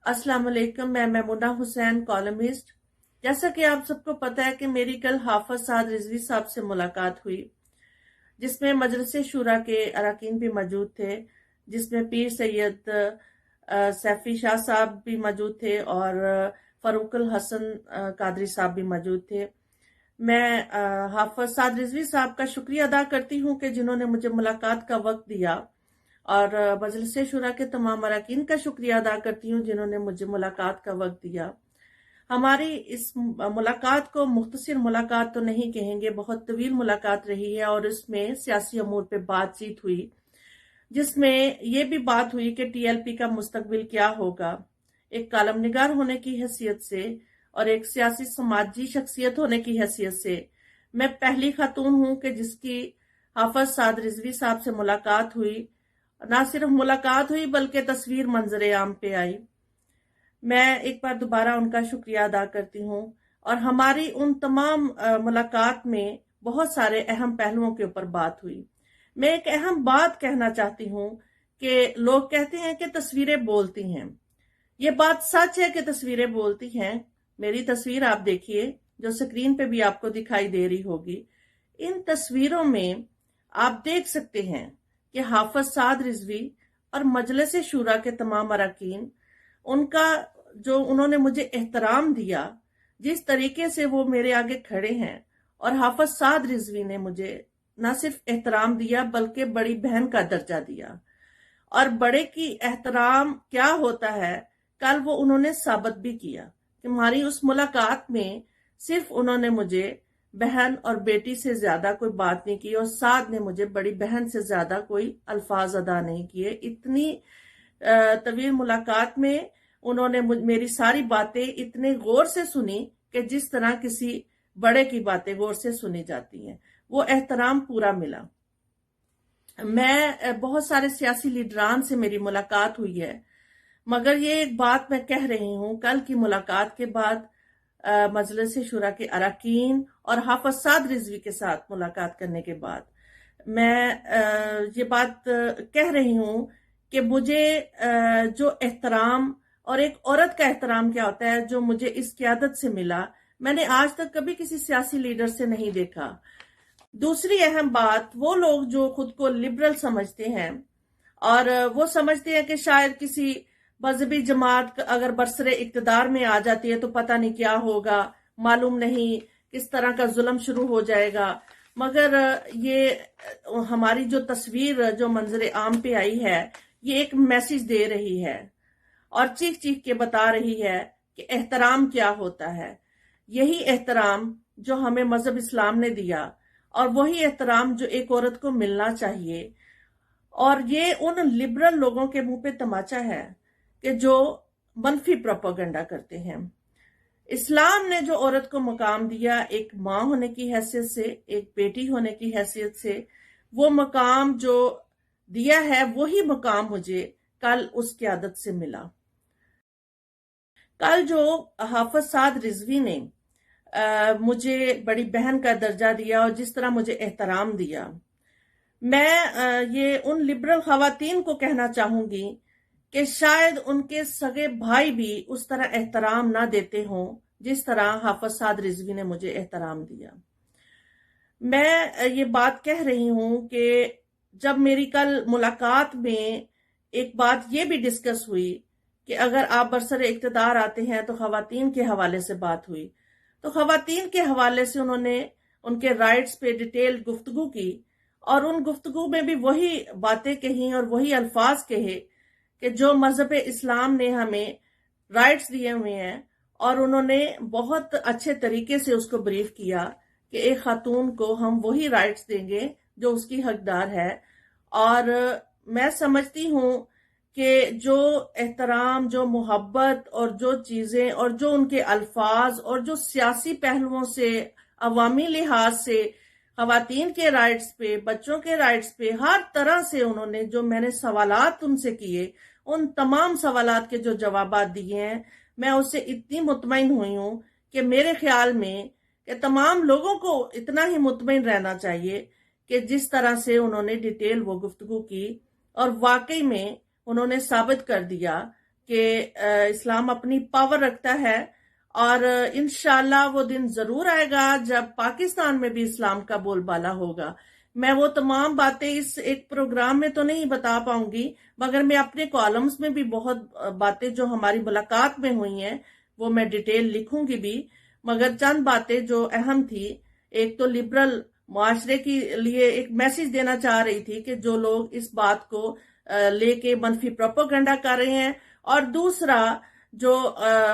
अस्सलाम वालेकुम। मैं मैमुना हुसैन, कॉलमिस्ट। जैसा कि आप सबको पता है कि मेरी कल हाफिज साद रिजवी साहब से मुलाकात हुई, जिसमें मजलिस शूरा के अरकान भी मौजूद थे, जिसमें पीर सैयद सैफी शाह साहब भी मौजूद थे और फरूकुल हसन कादरी साहब भी मौजूद थे। मैं हाफिज साद रिजवी साहब का शुक्रिया अदा करती हूँ कि जिन्होंने मुझे मुलाकात का वक्त दिया, और मजलिस शूरा के तमाम अरकान का शुक्रिया अदा करती हूँ जिन्होंने मुझे मुलाकात का वक्त दिया। हमारी इस मुलाकात को मुख्तसर मुलाकात तो नहीं कहेंगे, बहुत तवील मुलाकात रही है, और इसमें सियासी अमूर पे बातचीत हुई, जिसमें ये भी बात हुई कि टीएलपी का मुस्तकबिल क्या होगा। एक कालम निगार होने की हैसियत से और एक सियासी समाजी शख्सियत होने की हैसियत से मैं पहली खातून हूँ कि जिसकी हाफिज साद रिजवी साहब से मुलाकात हुई। ना सिर्फ मुलाकात हुई बल्कि तस्वीर मंजर आम पे आई। मैं एक बार दोबारा उनका शुक्रिया अदा करती हूँ, और हमारी उन तमाम मुलाकात में बहुत सारे अहम पहलुओं के ऊपर बात हुई। मैं एक अहम बात कहना चाहती हूँ कि लोग कहते हैं कि तस्वीरें बोलती हैं। ये बात सच है कि तस्वीरें बोलती हैं। मेरी तस्वीर आप देखिए, जो स्क्रीन पे भी आपको दिखाई दे रही होगी। इन तस्वीरों में आप देख सकते हैं कि हाफिज साद रिजवी और मजलिस शूरा के तमाम अरकान, उनका जो उन्होंने मुझे एहतराम दिया, जिस तरीके से वो मेरे आगे खड़े हैं, और हाफिज साद रिजवी ने मुझे न सिर्फ एहतराम दिया बल्कि बड़ी बहन का दर्जा दिया। और बड़े की एहतराम क्या होता है, कल वो उन्होंने साबित भी किया कि हमारी उस मुलाकात में सिर्फ उन्होंने मुझे बहन और बेटी से ज्यादा कोई बात नहीं की, और साद ने मुझे बड़ी बहन से ज्यादा कोई अल्फाज अदा नहीं किए। इतनी तवील मुलाकात में उन्होंने मेरी सारी बातें इतने गौर से सुनी कि जिस तरह किसी बड़े की बातें गौर से सुनी जाती हैं। वो एहतराम पूरा मिला। मैं बहुत सारे सियासी लीडरान से मेरी मुलाकात हुई है, मगर ये एक बात मैं कह रही हूँ, कल की मुलाकात के बाद मजलिस शूरा के अरकान और हाफिज साद रिजवी के साथ मुलाकात करने के बाद मैं ये बात कह रही हूँ कि मुझे जो एहतराम, और एक औरत का एहतराम क्या होता है, जो मुझे इस क़यादत से मिला, मैंने आज तक कभी किसी सियासी लीडर से नहीं देखा। दूसरी अहम बात, वो लोग जो खुद को लिबरल समझते हैं और वो समझते हैं कि शायद किसी मजहबी जमात अगर बरसरे इक्तदार में आ जाती है तो पता नहीं क्या होगा, मालूम नहीं किस तरह का जुल्म शुरू हो जाएगा। मगर ये हमारी जो तस्वीर जो मंजर आम पे आई है, ये एक मैसेज दे रही है और चीख चीख के बता रही है कि एहतराम क्या होता है। यही एहतराम जो हमें मजहब इस्लाम ने दिया, और वही एहतराम जो एक औरत को मिलना चाहिए। और ये उन लिबरल लोगों के मुंह पे तमाचा है कि जो मनफी प्रोपेगेंडा करते हैं। इस्लाम ने जो औरत को मकाम दिया, एक माँ होने की हैसियत से, एक बेटी होने की हैसियत से, वो मकाम जो दिया है, वही मकाम मुझे कल उस क़यादत से मिला। कल जो हाफिज साद रिजवी ने मुझे बड़ी बहन का दर्जा दिया और जिस तरह मुझे एहतराम दिया, मैं ये उन लिबरल खवातीन को कहना चाहूंगी कि शायद उनके सगे भाई भी उस तरह एहतराम ना देते हों जिस तरह हाफिज साद रिजवी ने मुझे एहतराम दिया। मैं ये बात कह रही हूं कि जब मेरी कल मुलाकात में एक बात ये भी डिस्कस हुई कि अगर आप बरसरे इक्तदार आते हैं तो खवातीन के हवाले से बात हुई, तो खवातीन के हवाले से उन्होंने उनके राइट्स पे डिटेल गुफ्तगू की, और उन गुफ्तगू में भी वही बातें कही और वही अल्फाज कहे कि जो मजहब इस्लाम ने हमें राइट्स दिए हुए हैं, और उन्होंने बहुत अच्छे तरीके से उसको ब्रीफ किया कि एक खातून को हम वही राइट्स देंगे जो उसकी हकदार है। और मैं समझती हूँ कि जो एहतराम, जो मोहब्बत और जो चीजें और जो उनके अल्फाज और जो सियासी पहलुओं से, अवामी लिहाज से, खवातीन के राइट्स पे, बच्चों के राइट्स पे, हर तरह से उन्होंने जो मैंने सवालात उनसे किए, उन तमाम सवालात के जो जवाबात दिए हैं, मैं उससे इतनी मुतमईन हुई हूँ कि मेरे ख्याल में कि तमाम लोगों को इतना ही मुतमईन रहना चाहिए कि जिस तरह से उन्होंने डिटेल वो गुफ्तगू की, और वाकई में उन्होंने साबित कर दिया کہ اسلام اپنی پاور رکھتا ہے، اور انشاءاللہ وہ دن ضرور آئے گا جب پاکستان میں بھی اسلام کا بول بالا ہوگا۔ میں وہ تمام باتیں اس ایک پروگرام میں تو نہیں بتا پاؤں گی، مگر میں اپنے کالمز میں بھی بہت باتیں جو ہماری ملاقات میں ہوئی ہیں وہ میں ڈیٹیل لکھوں گی بھی، مگر چند باتیں جو اہم تھی، ایک تو لبرل معاشرے کے لیے ایک میسج دینا چاہ رہی تھی کہ جو لوگ اس بات کو لے کے منفی پروپیگنڈا کر رہے ہیں، اور دوسرا جو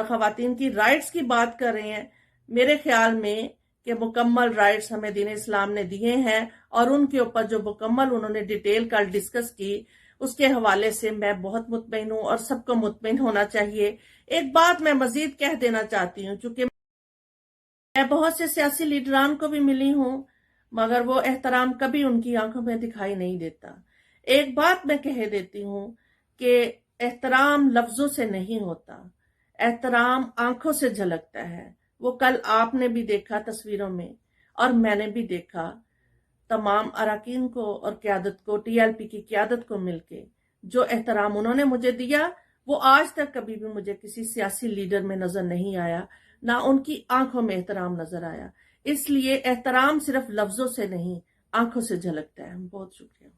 خواتین کی رائٹس کی بات کر رہے ہیں، میرے خیال میں کہ مکمل رائٹس ہمیں دین اسلام نے دیے ہیں، اور ان کے اوپر جو مکمل انہوں نے ڈیٹیل کل ڈسکس کی، اس کے حوالے سے میں بہت مطمئن ہوں، اور سب کو مطمئن ہونا چاہیے۔ ایک بات میں مزید کہہ دینا چاہتی ہوں، چونکہ میں بہت سے سیاسی لیڈران کو بھی ملی ہوں، مگر وہ احترام کبھی ان کی آنکھوں میں دکھائی نہیں دیتا۔ ایک بات میں کہہ دیتی ہوں کہ احترام لفظوں سے نہیں ہوتا، احترام آنکھوں سے جھلکتا ہے۔ وہ کل آپ نے بھی دیکھا تصویروں میں، اور میں نے بھی دیکھا تمام اراکین کو اور قیادت کو، ٹی ایل پی کی قیادت کو مل کے جو احترام انہوں نے مجھے دیا، وہ آج تک کبھی بھی مجھے کسی سیاسی لیڈر میں نظر نہیں آیا، نہ ان کی آنکھوں میں احترام نظر آیا۔ اس لیے احترام صرف لفظوں سے نہیں، آنکھوں سے جھلکتا ہے۔ بہت شکریہ۔